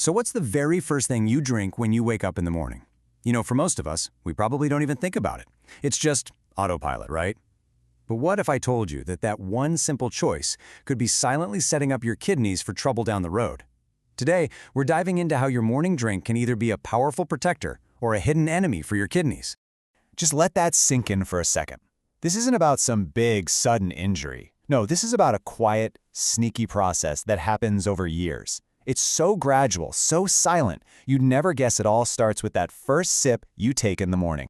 So what's the very first thing you drink when you wake up in the morning? For most of us, we probably don't even think about it. It's just autopilot, right? But what if I told you that that one simple choice could be silently setting up your kidneys for trouble down the road? Today, we're diving into how your morning drink can either be a powerful protector or a hidden enemy for your kidneys. Just let that sink in for a second. This isn't about some big, sudden injury. No, this is about a quiet, sneaky process that happens over years. It's so gradual, so silent, you'd never guess it all starts with that first sip you take in the morning.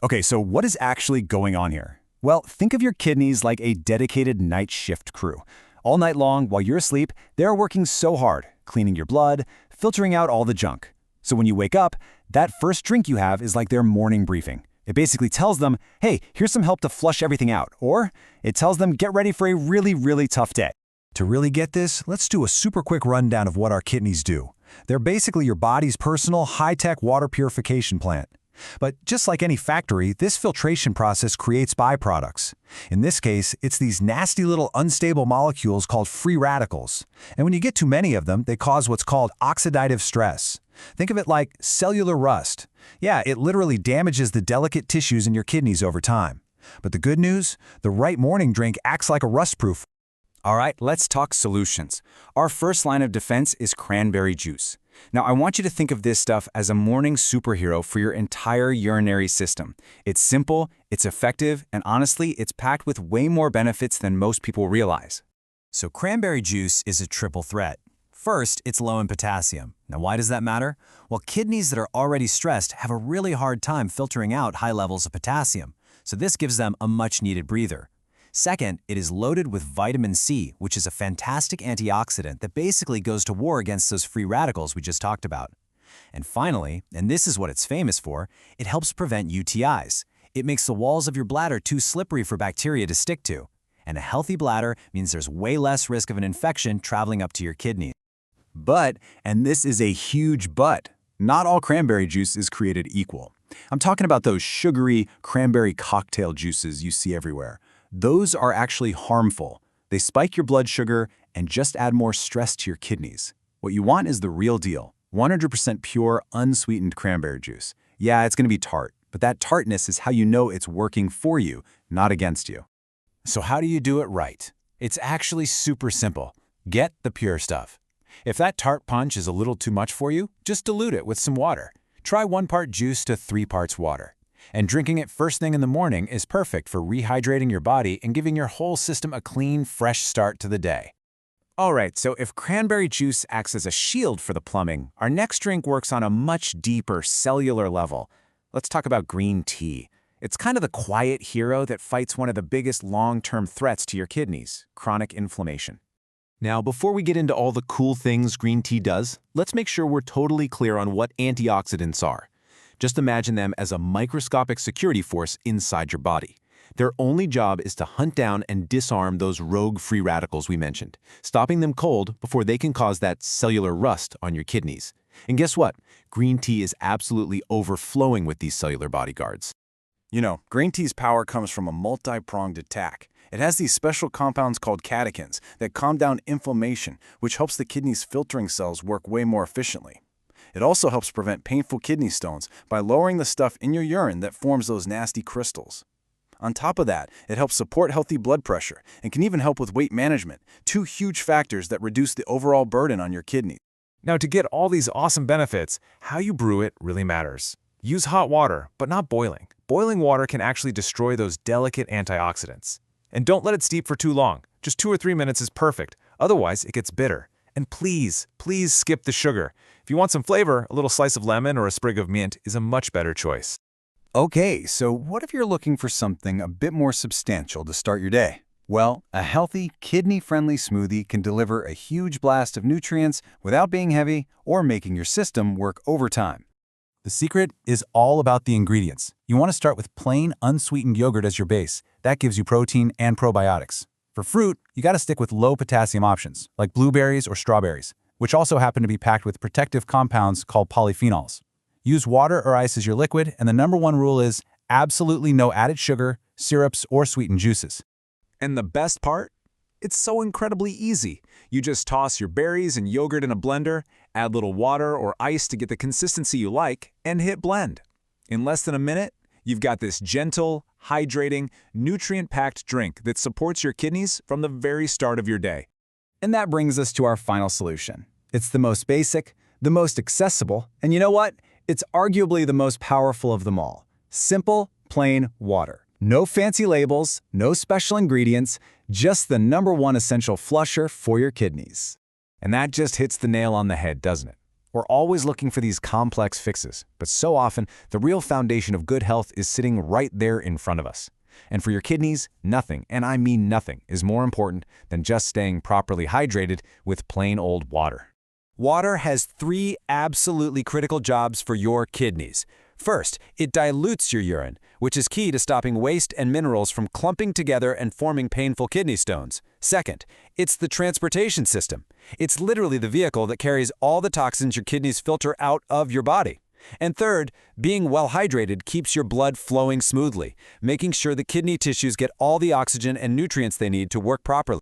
Okay, so what is actually going on here? Well, think of your kidneys like a dedicated night shift crew. All night long, while you're asleep, they're working so hard, cleaning your blood, filtering out all the junk. So when you wake up, that first drink you have is like their morning briefing. It basically tells them, hey, here's some help to flush everything out. Or it tells them, get ready for a really, really tough day. To really get this, let's do a super quick rundown of what our kidneys do. They're basically your body's personal high-tech water purification plant. But just like any factory, this filtration process creates byproducts. In this case, it's these nasty little unstable molecules called free radicals. And when you get too many of them, they cause what's called oxidative stress. Think of it like cellular rust. Yeah, it literally damages the delicate tissues in your kidneys over time. But the good news? The right morning drink acts like a rust-proof. All right, let's talk solutions. Our first line of defense is cranberry juice. Now, I want you to think of this stuff as a morning superhero for your entire urinary system. It's simple, it's effective, and honestly, it's packed with way more benefits than most people realize. So cranberry juice is a triple threat. First, it's low in potassium. Now, why does that matter? Well, kidneys that are already stressed have a really hard time filtering out high levels of potassium, so this gives them a much-needed breather. Second, it is loaded with vitamin C, which is a fantastic antioxidant that basically goes to war against those free radicals we just talked about. And finally, and this is what it's famous for, it helps prevent UTIs. It makes the walls of your bladder too slippery for bacteria to stick to. And a healthy bladder means there's way less risk of an infection traveling up to your kidneys. But, and this is a huge but, not all cranberry juice is created equal. I'm talking about those sugary cranberry cocktail juices you see everywhere. Those are actually harmful. They spike your blood sugar and just add more stress to your kidneys. What you want is the real deal, 100% pure, unsweetened cranberry juice. Yeah, it's going to be tart, but that tartness is how you know it's working for you, not against you. So how do you do it right? It's actually super simple. Get the pure stuff. If that tart punch is a little too much for you, just dilute it with some water. Try 1 part juice to 3 parts water. And drinking it first thing in the morning is perfect for rehydrating your body and giving your whole system a clean, fresh start to the day. All right, so if cranberry juice acts as a shield for the plumbing, our next drink works on a much deeper cellular level. Let's talk about green tea. It's kind of the quiet hero that fights one of the biggest long-term threats to your kidneys, chronic inflammation. Now, before we get into all the cool things green tea does, let's make sure we're totally clear on what antioxidants are. Just imagine them as a microscopic security force inside your body. Their only job is to hunt down and disarm those rogue free radicals we mentioned, stopping them cold before they can cause that cellular rust on your kidneys. And guess what? Green tea is absolutely overflowing with these cellular bodyguards. Green tea's power comes from a multi-pronged attack. It has these special compounds called catechins that calm down inflammation, which helps the kidney's filtering cells work way more efficiently. It also helps prevent painful kidney stones by lowering the stuff in your urine that forms those nasty crystals. On top of that, it helps support healthy blood pressure and can even help with weight management, 2 huge factors that reduce the overall burden on your kidneys. Now, to get all these awesome benefits, how you brew it really matters. Use hot water, but not boiling. Boiling water can actually destroy those delicate antioxidants. And don't let it steep for too long. Just 2 or 3 minutes is perfect. Otherwise, it gets bitter. And please, please skip the sugar. If you want some flavor, a little slice of lemon or a sprig of mint is a much better choice. Okay, so what if you're looking for something a bit more substantial to start your day? Well, a healthy, kidney-friendly smoothie can deliver a huge blast of nutrients without being heavy or making your system work overtime. The secret is all about the ingredients. You want to start with plain, unsweetened yogurt as your base. That gives you protein and probiotics. For fruit, you got to stick with low potassium options, like blueberries or strawberries, which also happen to be packed with protective compounds called polyphenols. Use water or ice as your liquid, and the #1 rule is absolutely no added sugar, syrups, or sweetened juices. And the best part? It's so incredibly easy. You just toss your berries and yogurt in a blender, Add little water or ice to get the consistency you like, and hit blend. In less than a minute, you've got this gentle, hydrating, nutrient-packed drink that supports your kidneys from the very start of your day. And that brings us to our final solution. It's the most basic, the most accessible, and you know what? It's arguably the most powerful of them all. Simple, plain water. No fancy labels, no special ingredients, just the #1 essential flusher for your kidneys. And that just hits the nail on the head, doesn't it? We're always looking for these complex fixes, but so often, the real foundation of good health is sitting right there in front of us. And for your kidneys, nothing, and I mean nothing, is more important than just staying properly hydrated with plain old water. Water has 3 absolutely critical jobs for your kidneys. First, it dilutes your urine, which is key to stopping waste and minerals from clumping together and forming painful kidney stones. Second, it's the transportation system. It's literally the vehicle that carries all the toxins your kidneys filter out of your body. And third, being well hydrated keeps your blood flowing smoothly, making sure the kidney tissues get all the oxygen and nutrients they need to work properly.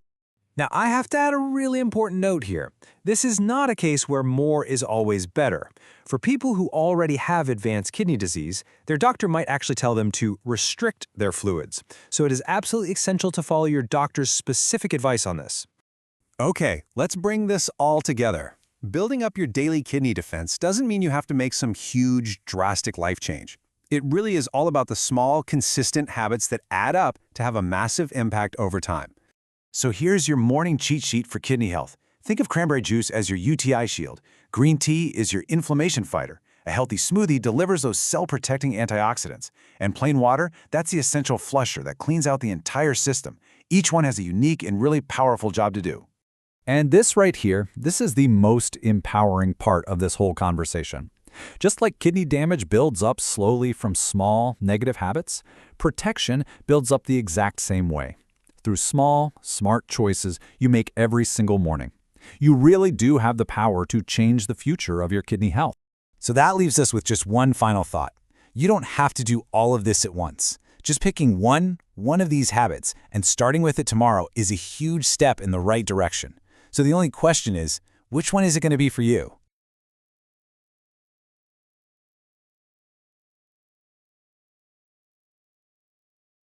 Now, I have to add a really important note here. This is not a case where more is always better. For people who already have advanced kidney disease, their doctor might actually tell them to restrict their fluids. So it is absolutely essential to follow your doctor's specific advice on this. Okay, let's bring this all together. Building up your daily kidney defense doesn't mean you have to make some huge, drastic life change. It really is all about the small, consistent habits that add up to have a massive impact over time. So here's your morning cheat sheet for kidney health. Think of cranberry juice as your UTI shield. Green tea is your inflammation fighter. A healthy smoothie delivers those cell-protecting antioxidants. And plain water, that's the essential flusher that cleans out the entire system. Each one has a unique and really powerful job to do. And this right here, this is the most empowering part of this whole conversation. Just like kidney damage builds up slowly from small, negative habits, protection builds up the exact same way. Through small, smart choices you make every single morning. You really do have the power to change the future of your kidney health. So that leaves us with just one final thought. You don't have to do all of this at once. Just picking one of these habits and starting with it tomorrow is a huge step in the right direction. So the only question is, which one is it going to be for you?